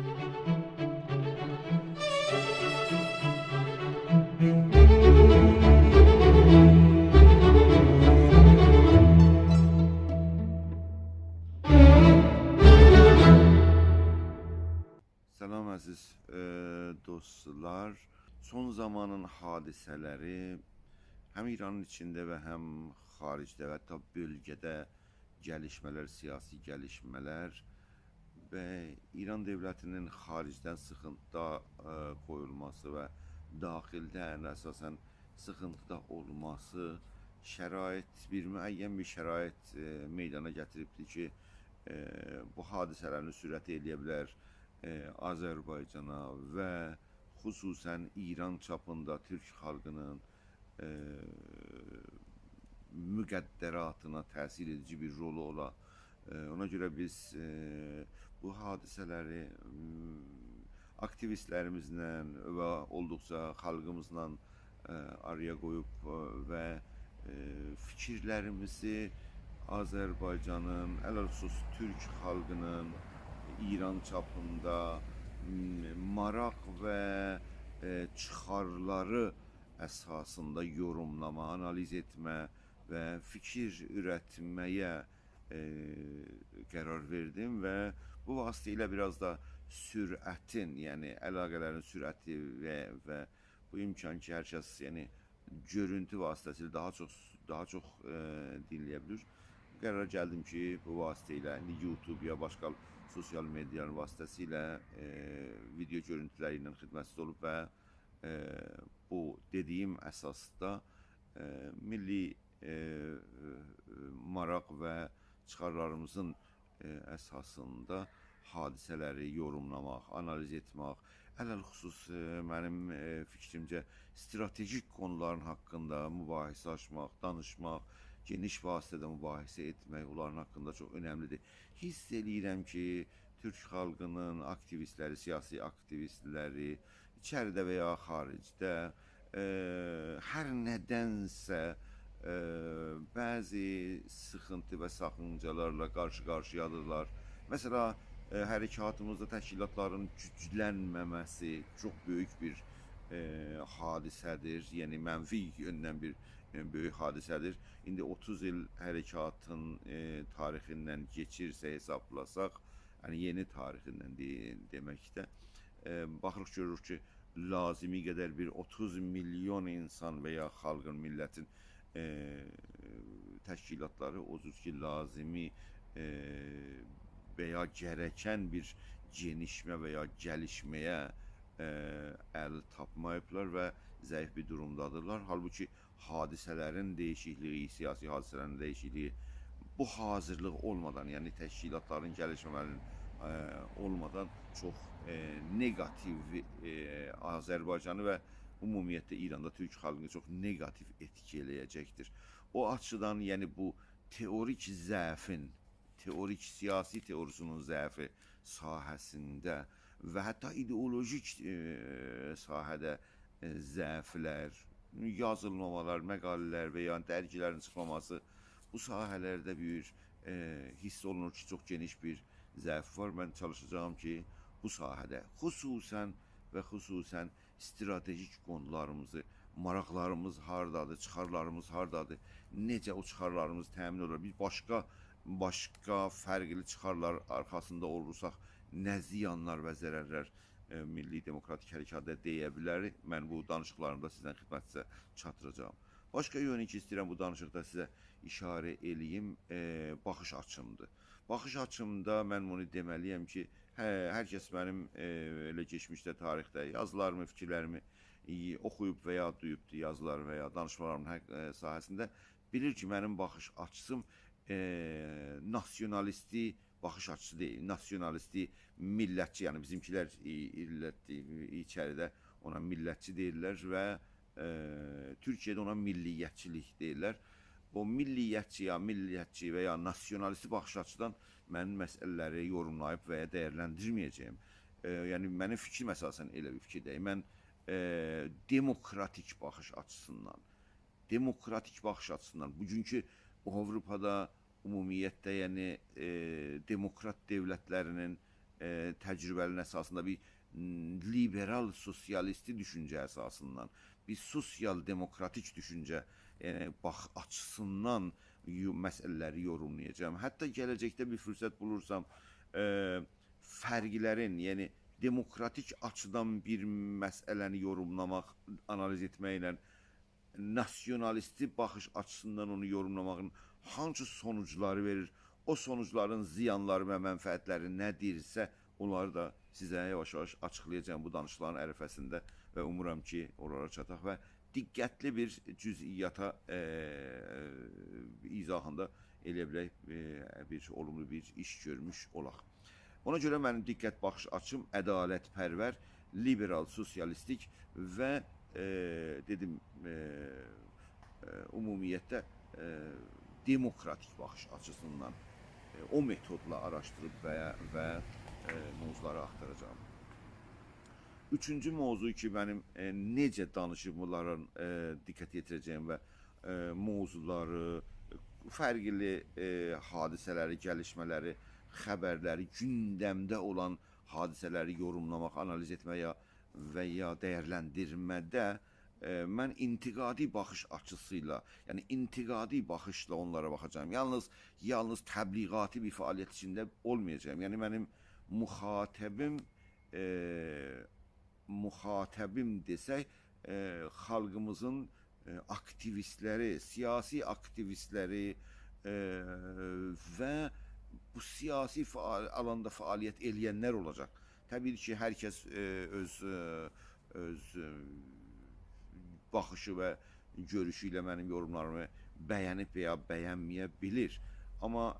Salam əziz dostlar. Son zamanın hadisələri həm İranın içində və həm xaricdə və hətta bölgədə gəlişmələr, siyasi gəlişmələr və İran dövlətinin xaricdən sıxıntıda qoyulması və daxildə əsasən sıxıntıda olması bir müəyyən bir şərait meydana gətiribdir ki, bu hadisələrin sürət eləyə bilər Azərbaycana və xüsusən İran çapında Türk xalqının müqəddəratına təsir edici bir rolu ola. Ona görə biz bu hadisələri aktivistlərimizlə və olduqca xalqımızla araya qoyub və fikirlərimizi Azərbaycanın, ələlxüsus Türk xalqının İran çapında maraq və çıxarları əsasında yorumlama, analiz etmə və fikir ürətməyə qərar verdim və bu vasitə ilə biraz da sürətin, yəni əlaqələrin sürəti və bu imkan ki, hər kəs yəni görüntü vasitəsilə daha çox dinləyə bilir. Qərara gəldim ki, bu vasitə ilə YouTube ya başqa sosial medyanın vasitəsilə video görüntüləri ilə xidmətsiz olub və bu dediyim əsasda milli maraq və çıxarlarımızın əsasında hadisələri yorumlamaq, analiz etmək, ələlxüsus mənim fikrimcə strategik konuların haqqında mübahisə açmaq, danışmaq, geniş vasitədə mübahisə etmək onların haqqında çox önəmlidir. Hiss edirəm ki, Türk xalqının aktivistləri, siyasi aktivistləri içəridə və ya xaricdə hər nədənsə bəzi sıxıntı və saxıncalarla qarşı-qarşıyadırlar. Məsələ, hərəkatımızda təşkilatların güclənməməsi çox böyük bir hadisədir. Yəni mənfi yöndən bir böyük hadisədir. İndi 30 il hərəkatın tarixindən keçirsə hesablasaq, yəni yeni tarixindən deməkdə, baxırıq görürük ki, lazımi qədər bir 30 milyon insan və ya xalqın, millətin təşkilatları o cür ki, lazımi və ya gərəkən bir genişmə və ya gəlişməyə əl tapmayıblar və zəif bir durumdadırlar. Halbuki hadisələrin dəyişikliyi, siyasi hadisələrin dəyişikliyi bu hazırlıq olmadan, yəni təşkilatların gəlişmələrinin olmadan çox negativ Azərbaycanı və ümumiyyətlə İranda Türk xalqını çox negativ etki eləyəcəkdir. O açıdan, yəni bu teorik zəfin, teorik siyasi teorisunun zəfi sahəsində və hətta ideolojik sahədə zəflər, yazılmamalar, məqalələr və ya dərgilərin çıxmaması bu sahələrdə bir hiss olunur ki, çox geniş bir zəf var. Mən çalışacağım ki, bu sahədə xüsusən və xüsusən strategik konularımızı, maraqlarımız hardadır, çıxarlarımız hardadır, necə o çıxarlarımız təmin olur, biz başqa fərqli çıxarlar arxasında olursaq, nə ziyanlar və zərərlər Milli Demokratik Hərəkatda deyə bilər. Mən bu danışıqlarımda sizdən xidmətinizə çatdıracağım. Başqa yönü ki, istəyirəm bu danışıqda sizə işarə eləyim, baxış açımdır. Baxış açımda mən bunu deməliyəm ki, hər kəs mənim elə keçmişdə, tarixdə yazılarımı, fikirlərimi oxuyub və ya duyubdur, yazılar və ya danışmalarımın sahəsində bilir ki, mənim baxış açısım nasyonalisti baxış açısı deyil, nasyonalisti millətçi, yəni bizimkilər içəridə ona millətçi deyirlər və Türkiyədə ona milliyyətçilik deyirlər. O milliyətçi və ya nasyonalisti baxış açıdan mən məsələləri yorumlayıb və ya dəyərləndirməyəcəyim. Yəni mənim fikrim əsasən elə bir fikirdəyim. Mən demokratik baxış açısından bugünkü Avropada ümumiyyətlə yəni demokrat dövlətlərinin təcrübənin əsasında bir liberal sosialisti düşüncə əsasından, bir sosial demokratik düşüncə bax açısından məsələləri yorumlayacağım. Hətta gələcəkdə bir fürsət bulursam fərqlərin, yəni demokratik açıdan bir məsələni yorumlamaq, analiz etməklə nasyonalisti baxış açısından onu yorumlamağın hansı sonucları verir, o sonucların ziyanları və mənfəətləri nədirsə, onları da sizə yavaş-yavaş açıqlayacağım bu danışıqların ərəfəsində və umuram ki, oralara çataq və diqqətli bir cüziyyata izahında elə bilək bir olumlu bir iş görmüş olaq. Ona görə mənim diqqət baxış açım ədalətpərvər, liberal, sosialistik və dedim ümumiyyətlə demokratik baxış açısından o metodla araşdırıb və mövzuları axtaracağım. Üçüncü mövzu ki, mənim necə danışımların diqqət yetirəcəyim və mövzuları, fərqli hadisələri, gəlişmələri, xəbərləri, gündəmdə olan hadisələri yorumlamaq, analiz etməyə və ya dəyərləndirmədə mən intiqadi baxış açısıyla, yəni intiqadi baxışla onlara baxacağım. Yalnız təbliğati bir fəaliyyət içində olmayacağım. Yəni mənim müxatəbim desək, xalqımızın aktivistləri, siyasi aktivistləri və bu siyasi alanda fəaliyyət eləyənlər olacaq. Təbii ki, hər kəs öz baxışı və görüşü ilə mənim yorumlarımı bəyənib və ya bəyənməyə bilir. Amma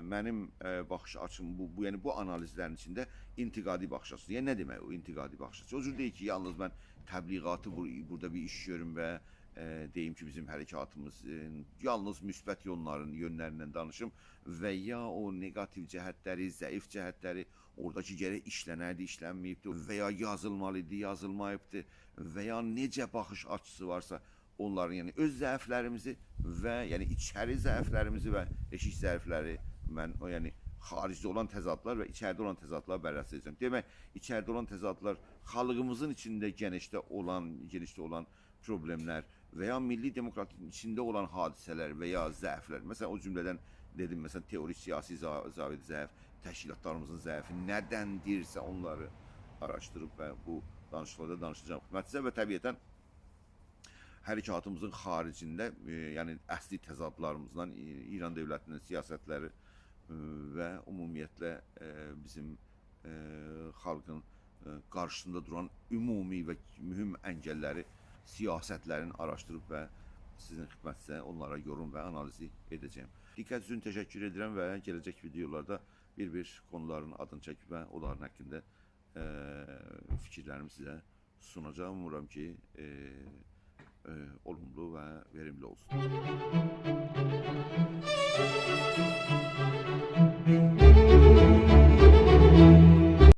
mənim baxış açım yəni bu analizlərin içində intiqadi baxış açısı. Yəni nə demək o intiqadi baxış açısı? O cür deyil ki, yalnız mən təbliğatı burada bir iş görüm və deyim ki, bizim hərəkatımız yalnız müsbət yönlərindən danışım və ya o negativ cəhətləri, zəif cəhətləri, oradakı gərək işlənərdi, işlənməyibdi və ya yazılmalıdır, yazılmayıbdı və ya necə baxış açısı varsa onların, yəni öz zəiflərimizi və yəni içəri zəiflərimizi və eşik zəifləri mən o yəni xaricdə olan təzadlar və içəridə olan təzadlar bərrəsi edəcəm. Demək, içəridə olan təzadlar xalqımızın içində genişdə olan problemlər və ya milli demokratinin içində olan hadisələr və ya zəiflər. Məsələn, o cümlədən dedim, məsələn, teorik siyasi zavidi zəif, təşkilatlarımızın zəifi nədəndirsə onları araşdırıb və bu danışıqlarda danışacağım xidmətinizə və təbiətən hərəkatımızın xaricində, yəni əsli təzadlarımızdan İran dövlətinin siyasətləri və ümumiyyətlə bizim xalqın qarşısında duran ümumi və mühüm əngəlləri, siyasətlərini araşdırıb və sizin xidmətinizə onlara yorum və analizi edəcəyim. Diqqət üçün təşəkkür edirəm və gələcək videolarda bir konuların adını çəkib və onların haqqında fikirlərimi sizə sunacağım. Umuram ki, olumlu və verimli olsun.